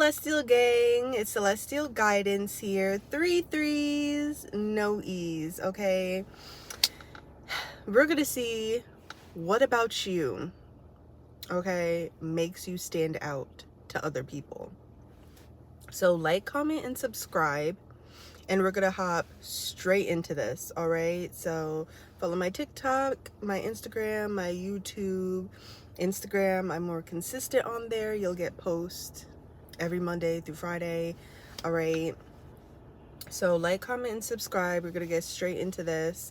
Celestial Gang, it's Celestial Guidance here. 3 threes, no E's, okay? We're gonna see what about you, okay, makes you stand out to other people. So like, comment, and subscribe, and we're gonna hop straight into this, all right? So follow my TikTok, my Instagram, my YouTube. Instagram, I'm more consistent on there. You'll get posts every Monday through Friday, all right? So like, comment, and subscribe. We're gonna get straight into this,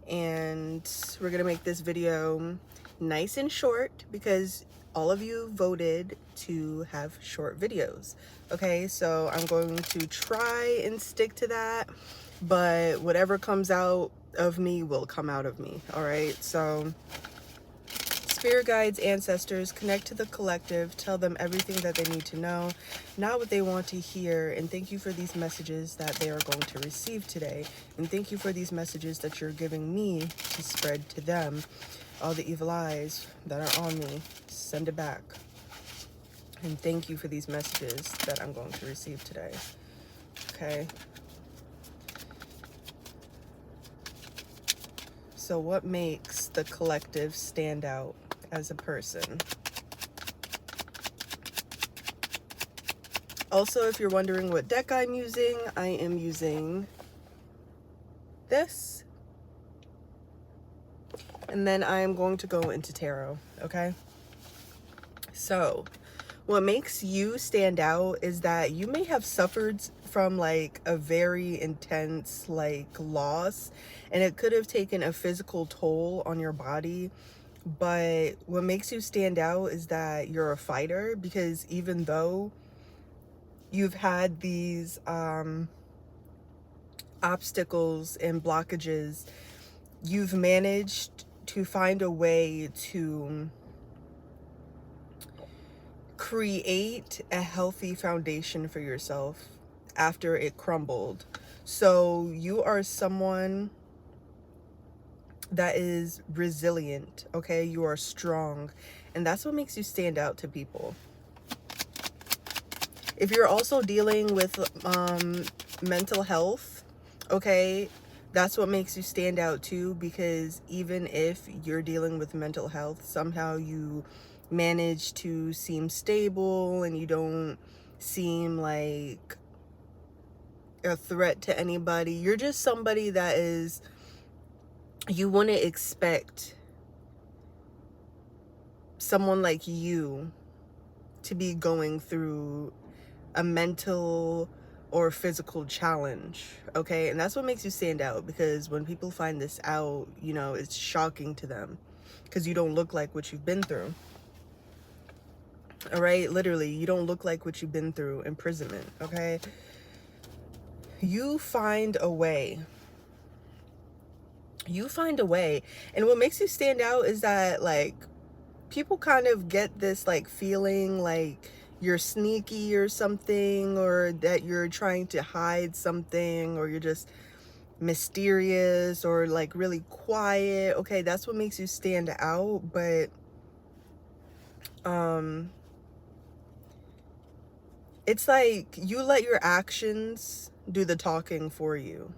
and we're gonna make this video nice and short because all of you voted to have short videos, okay? So I'm going to try and stick to that, but whatever comes out of me will come out of me, all right? So spirit guides, ancestors, connect to the collective, tell them everything that they need to know, not what they want to hear, and thank you for these messages that they are going to receive today, and thank you for these messages that you're giving me to spread to them. All the evil eyes that are on me, send it back, and thank you for these messages that I'm going to receive today, okay? So what makes the collective stand out as a person? Also, if you're wondering what deck I'm using, I am using this. And then I am going to go into tarot, okay? So, what makes you stand out is that you may have suffered from like a very intense like loss, and it could have taken a physical toll on your body. But what makes you stand out is that you're a fighter, because even though you've had these obstacles and blockages, you've managed to find a way to create a healthy foundation for yourself after it crumbled. So you are someone that is resilient, okay? You are strong, and that's what makes you stand out to people. If you're also dealing with mental health, okay, that's what makes you stand out too, because even if you're dealing with mental health, somehow you manage to seem stable and you don't seem like a threat to anybody. You're just somebody that is, you wouldn't expect someone like you to be going through a mental or physical challenge, okay? And that's what makes you stand out, because when people find this out, you know, it's shocking to them because you don't look like what you've been through, all right? Literally, you don't look like what you've been through. Imprisonment, okay? You find a way. You find a way. And what makes you stand out is that, like, people kind of get this, like, feeling like you're sneaky or something, or that you're trying to hide something, or you're just mysterious or like really quiet, okay? That's what makes you stand out. But it's like you let your actions do the talking for you.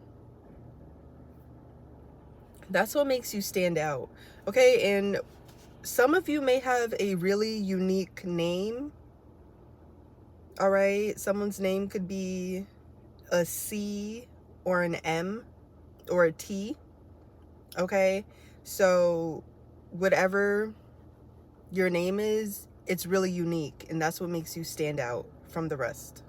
That's what makes you stand out, okay? And some of you may have a really unique name, all right? Someone's name could be a C or an M or a T, okay? So whatever your name is, it's really unique, and that's what makes you stand out from the rest.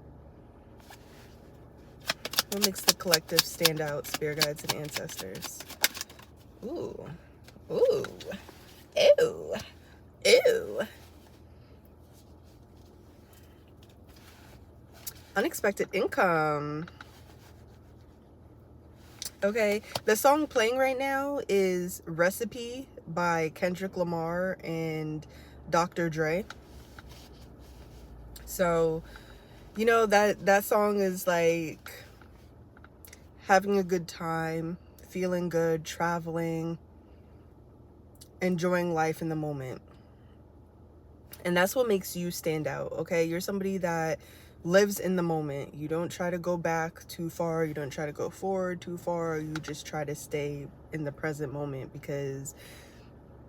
What makes the collective stand out, spirit guides and ancestors? Ooh, ooh, ew, ew. Unexpected income. Okay, the song playing right now is Recipe by Kendrick Lamar and Dr. Dre. So, you know, that song is like having a good time, feeling good, traveling, enjoying life in the moment. And that's what makes you stand out, okay? You're somebody that lives in the moment. You don't try to go back too far. You don't try to go forward too far. You just try to stay in the present moment, because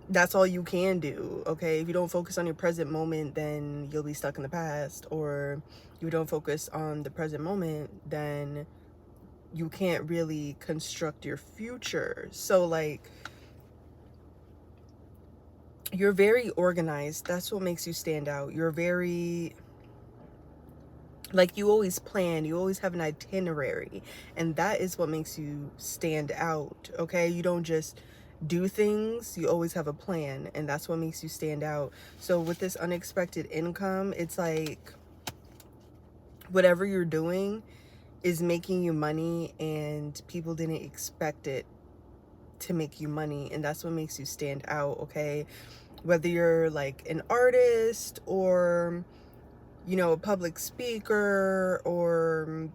that's all you can do, okay? If you don't focus on your present moment, then you'll be stuck in the past. Or if you don't focus on the present moment, then you can't really construct your future. So like, you're very organized. That's what makes you stand out. You're very, like, you always plan, you always have an itinerary, and that is what makes you stand out, okay? You don't just do things, you always have a plan, and that's what makes you stand out. So with this unexpected income, it's like whatever you're doing is making you money, and people didn't expect it to make you money, and that's what makes you stand out, okay? Whether you're like an artist, or you know, a public speaker, or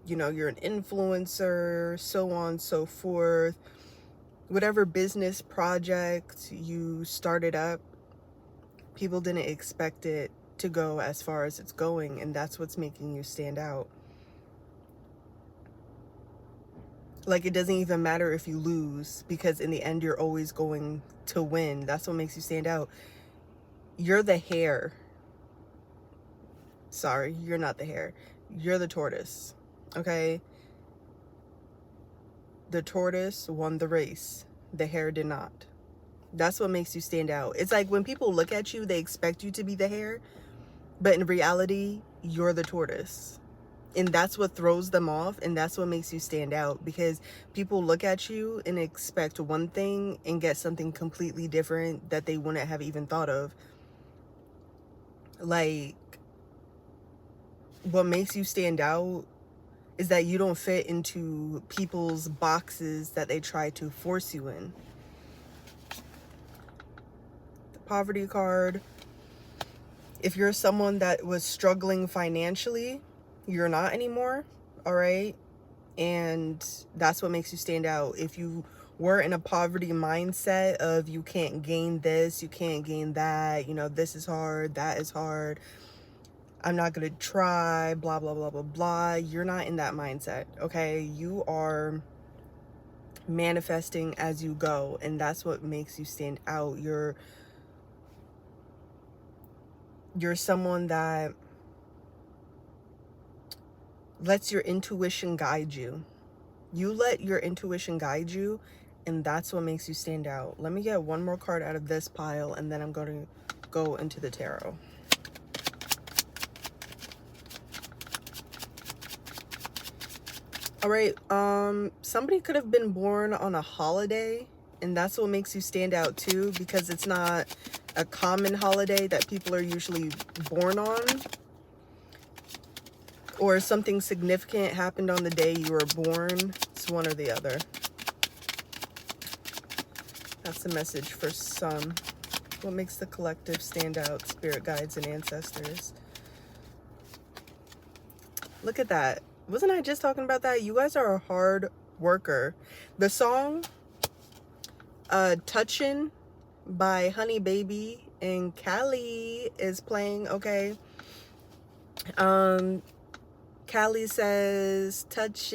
you know, you're an influencer, so on, so forth. Whatever business project you started up, people didn't expect it to go as far as it's going, and that's what's making you stand out. Like, it doesn't even matter if you lose, because in the end you're always going to win. That's what makes you stand out. You're the hare. Sorry, you're not the hare. You're the tortoise, okay? The tortoise won the race. The hare did not. That's what makes you stand out. It's like when people look at you, they expect you to be the hare, but in reality, you're the tortoise. And that's what throws them off, and that's what makes you stand out, because people look at you and expect one thing and get something completely different that they wouldn't have even thought of. Like, what makes you stand out is that you don't fit into people's boxes that they try to force you in. The poverty card. If you're someone that was struggling financially, you're not anymore, all right? And that's what makes you stand out. If you were in a poverty mindset of you can't gain this, you can't gain that, you know, this is hard, that is hard, I'm not gonna try, blah, blah, blah, blah, blah. You're not in that mindset, okay? You are manifesting as you go, and that's what makes you stand out. You're someone that lets your intuition guide you. You let your intuition guide you, and that's what makes you stand out. Let me get one more card out of this pile, and then I'm going to go into the tarot. All right, somebody could have been born on a holiday, and that's what makes you stand out too, because it's not a common holiday that people are usually born on, or something significant happened on the day you were born. It's one or the other. That's the message for some. What makes the collective stand out? Spirit guides and ancestors. Look at that. Wasn't I just talking about that? You guys are a hard worker. The song Touchin' by Honey Baby and Callie is playing, okay? Callie says, touch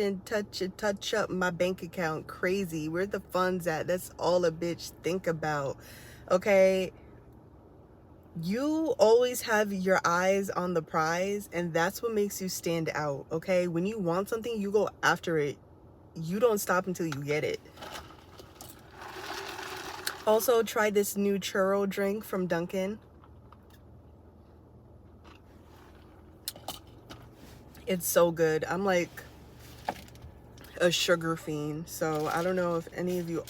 up my bank account. Crazy. Where the funds at? That's all a bitch think about, okay? You always have your eyes on the prize, and that's what makes you stand out, okay? When you want something, you go after it. You don't stop until you get it. Also, try this new churro drink from Dunkin'. It's so good. I'm like a sugar fiend, so I don't know if any of you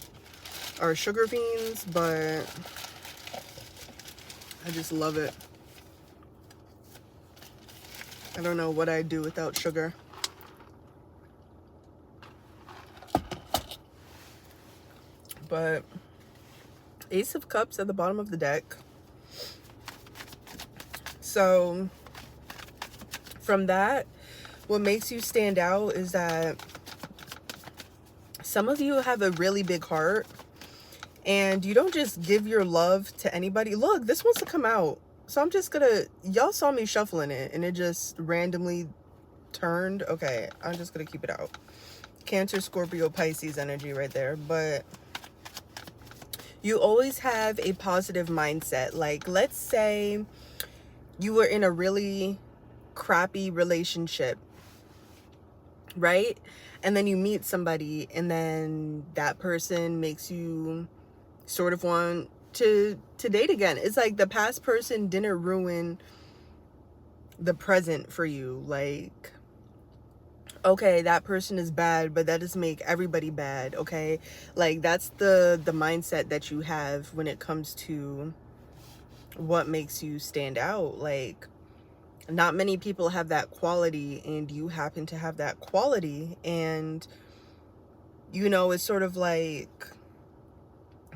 are sugar fiends, but I just love it. I don't know what I'd do without sugar. But Ace of Cups at the bottom of the deck. So from that, what makes you stand out is that some of you have a really big heart, and you don't just give your love to anybody. Look, this wants to come out. So I'm just gonna, y'all saw me shuffling it and it just randomly turned. Okay, I'm just gonna keep it out. Cancer, Scorpio, Pisces energy right there. But you always have a positive mindset. Like, let's say you were in a really crappy relationship, right? And then you meet somebody and then that person makes you sort of want to date again. It's like the past person didn't ruin the present for you. Like, okay, that person is bad, but that doesn't make everybody bad, okay? Like, that's the mindset that you have when it comes to what makes you stand out. Like, not many people have that quality, and you happen to have that quality. And, you know, it's sort of like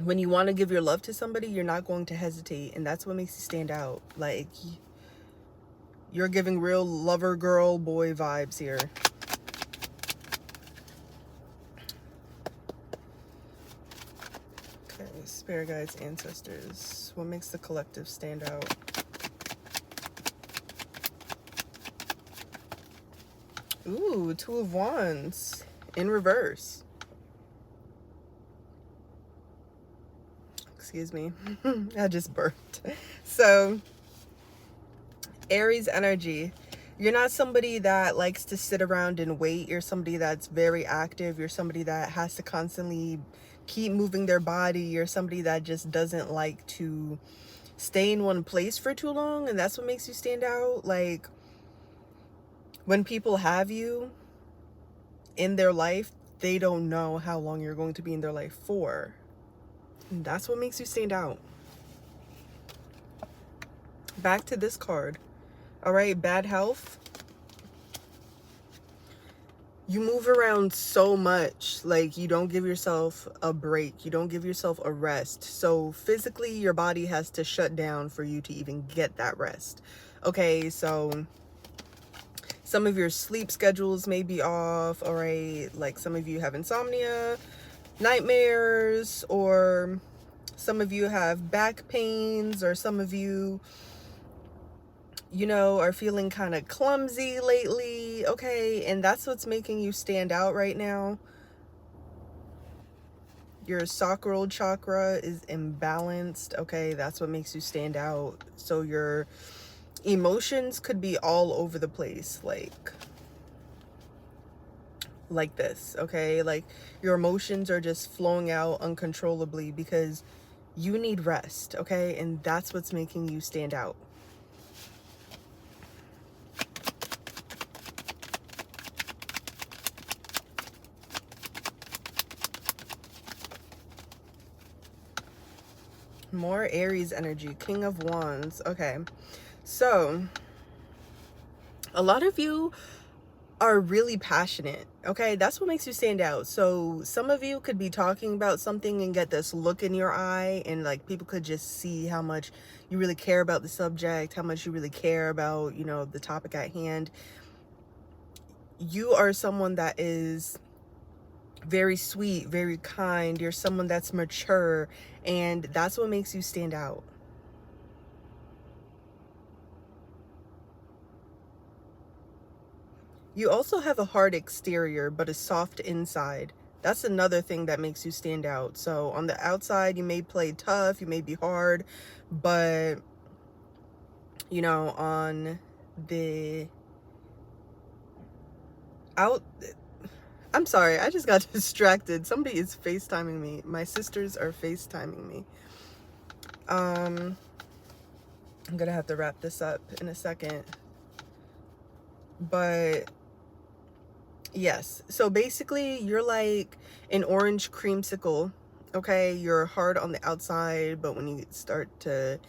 when you want to give your love to somebody, you're not going to hesitate, and that's what makes you stand out. Like, you're giving real lover girl boy vibes here. Okay, spirit guides, ancestors, what makes the collective stand out? Ooh, Two of Wands in reverse. Excuse me. I just burped. So, Aries energy. You're not somebody that likes to sit around and wait. You're somebody that's very active. You're somebody that has to constantly keep moving their body. You're somebody that just doesn't like to stay in one place for too long. And that's what makes you stand out. Like, when people have you in their life, they don't know how long you're going to be in their life for. And that's what makes you stand out. Back to this card. All right, bad health. You move around so much, like you don't give yourself a break. You don't give yourself a rest. So physically, your body has to shut down for you to even get that rest. Okay, so some of your sleep schedules may be off. All right, like some of you have insomnia, nightmares, or some of you have back pains, or some of you, you know, are feeling kind of clumsy lately. Okay, and that's what's making you stand out right now. Your sacral chakra is imbalanced. Okay, that's what makes you stand out. So your emotions could be all over the place, like this. Okay, like your emotions are just flowing out uncontrollably because you need rest. Okay, and that's what's making you stand out. More Aries energy, King of Wands. Okay, so a lot of you are really passionate. Okay, that's what makes you stand out. So some of you could be talking about something and get this look in your eye, and like people could just see how much you really care about the subject, how much you really care about, you know, the topic at hand. You are someone that is very sweet, very kind. You're someone that's mature, and that's what makes you stand out. You also have a hard exterior, but a soft inside. That's another thing that makes you stand out. So on the outside, you may play tough, you may be hard, but, you know, on the out... I'm sorry, I just got distracted. Somebody is FaceTiming me. My sisters are FaceTiming me. I'm gonna have to wrap this up in a second. But yes, so basically you're like an orange creamsicle. Okay, you're hard on the outside, but when you start to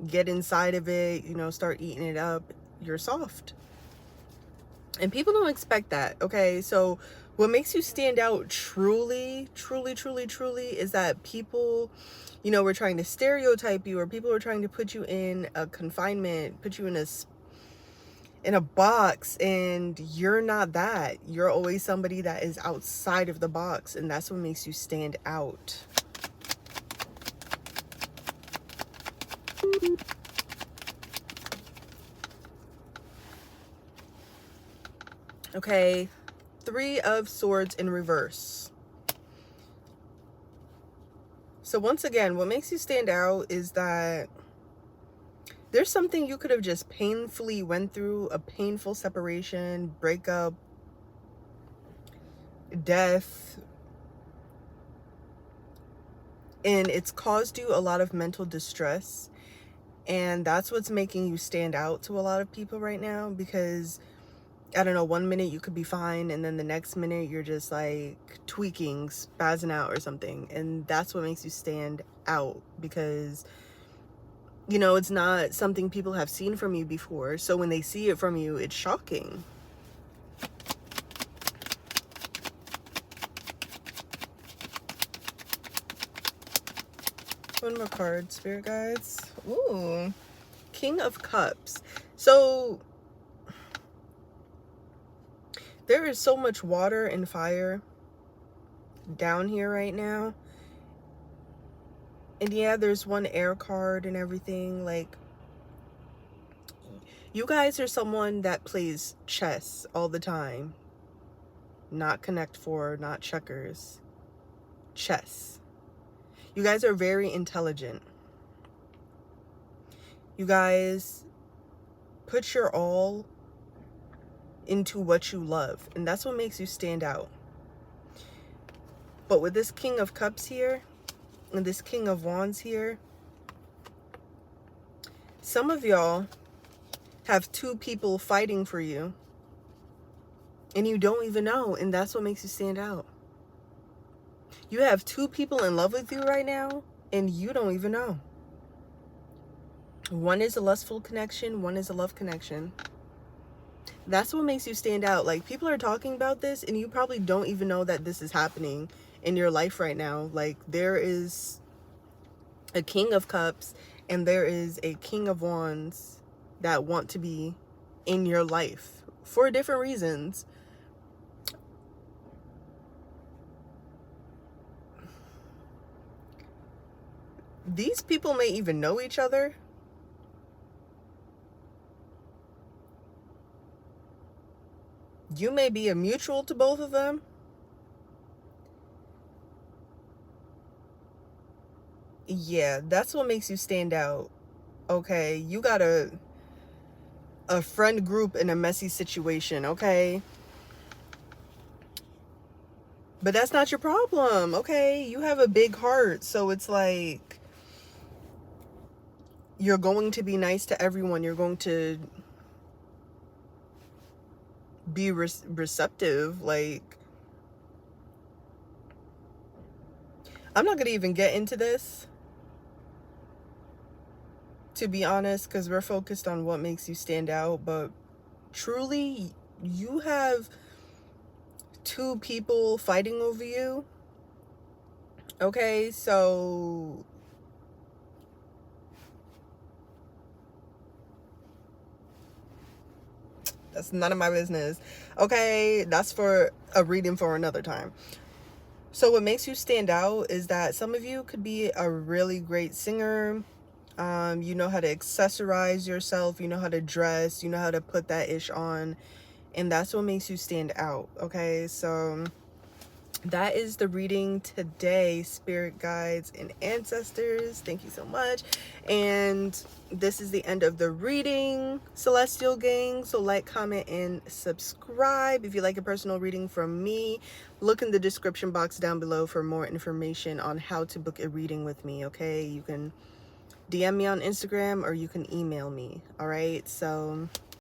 get inside of it, you know, start eating it up, you're soft. And people don't expect that. Okay, so what makes you stand out truly is that people, you know, were trying to stereotype you, or people were trying to put you in a confinement, put you in a box, and you're not that. You're always somebody that is outside of the box, and that's what makes you stand out. Okay, 3 of Swords in reverse. So once again, what makes you stand out is that there's something you could have just painfully went through, a painful separation, breakup, death, and it's caused you a lot of mental distress. And that's what's making you stand out to a lot of people right now, because I don't know, one minute you could be fine and then the next minute you're just like tweaking, spazzing out or something. And that's what makes you stand out, because you know, it's not something people have seen from you before. So when they see it from you, it's shocking. One more card, Spirit Guides. Ooh, King of Cups. So there is so much water and fire down here right now. And yeah, there's one air card and everything. Like, you guys are someone that plays chess all the time. Not Connect Four, not checkers. Chess. You guys are very intelligent. You guys put your all into what you love. And that's what makes you stand out. But with this King of Cups here, and this King of Wands here, some of y'all have 2 people fighting for you and you don't even know, and that's what makes you stand out. You have 2 people in love with you right now and you don't even know. One is a lustful connection, one is a love connection. That's what makes you stand out. Like, people are talking about this and you probably don't even know that this is happening in your life right now. Like, there is a King of Cups and there is a King of Wands that want to be in your life for different reasons. These people may even know each other. You may be a mutual to both of them. Yeah, that's what makes you stand out. Okay, you got a friend group in a messy situation, okay? But that's not your problem, okay? You have a big heart, so it's like you're going to be nice to everyone. You're going to be receptive. Like, I'm not going to even get into this, to be honest, because we're focused on what makes you stand out. But truly, you have 2 people fighting over you. Okay, so that's none of my business. Okay, that's for a reading for another time. So what makes you stand out is that some of you could be a really great singer. You know how to accessorize yourself. You know how to dress. You know how to put that ish on. And that's what makes you stand out. Okay, so that is the reading today, Spirit Guides and Ancestors. Thank you so much. And this is the end of the reading, Celestial Gang. So like, comment, and subscribe. If you like a personal reading from me, look in the description box down below for more information on how to book a reading with me. Okay, you can DM me on Instagram or you can email me. All right, so